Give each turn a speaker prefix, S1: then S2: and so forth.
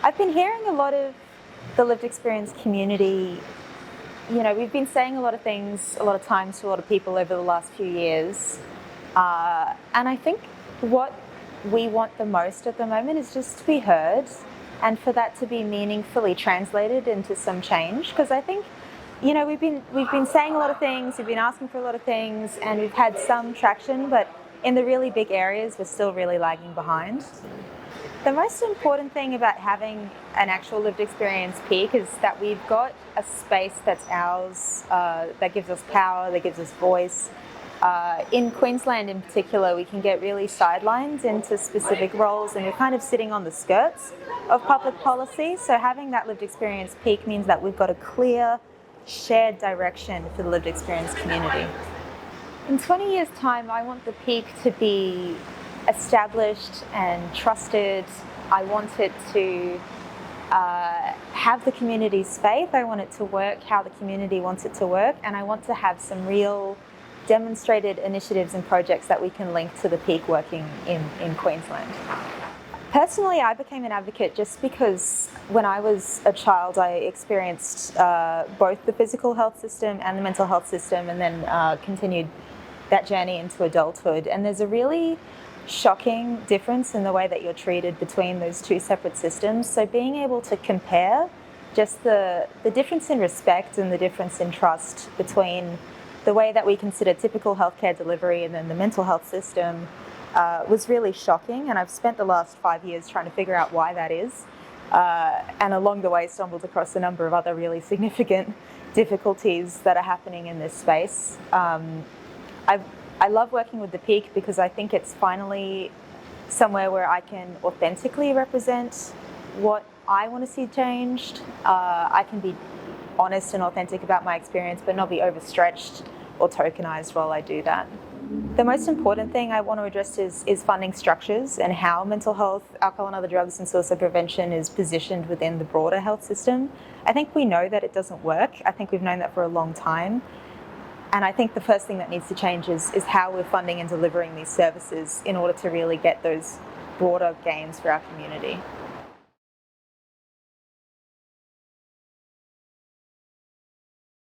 S1: I've been hearing a lot of the lived experience community. We've been saying a lot of things, a lot of times to a lot of people over the last few years. And I think what we want the most at the moment is just to be heard and for that to be meaningfully translated into some change. Because I think, we've been saying a lot of things, we've been asking for a lot of things, and we've had some traction, but in the really big areas, we're still really lagging behind. The most important thing about having an actual lived experience peak is that we've got a space that's ours, that gives us power, that gives us voice. In Queensland in particular, we can get really sidelined into specific roles, and we're kind of sitting on the skirts of public policy. So having that lived experience peak means that we've got a clear, shared direction for the lived experience community. In 20 years' time, I want the peak to be established and trusted. I want it to have the community's faith. I want it to work how the community wants it to work, and I want to have some real demonstrated initiatives and projects that we can link to the peak working in Queensland. Personally, I became an advocate just because when I was a child, I experienced both the physical health system and the mental health system, and then continued that journey into adulthood. And there's a really shocking difference in the way that you're treated between those two separate systems. So being able to compare just the difference in respect and the difference in trust between the way that we consider typical healthcare delivery and then the mental health system was really shocking. And I've spent the last 5 years trying to figure out why that is. And along the way stumbled across a number of other really significant difficulties that are happening in this space. I love working with the peak because I think it's finally somewhere where I can authentically represent what I want to see changed. I can be honest and authentic about my experience, but not be overstretched or tokenized while I do that. The most important thing I want to address is funding structures and how mental health, alcohol and other drugs, and suicide prevention is positioned within the broader health system. I think we know that it doesn't work. I think we've known that for a long time. And I think the first thing that needs to change is how we're funding and delivering these services in order to really get those broader gains for our community.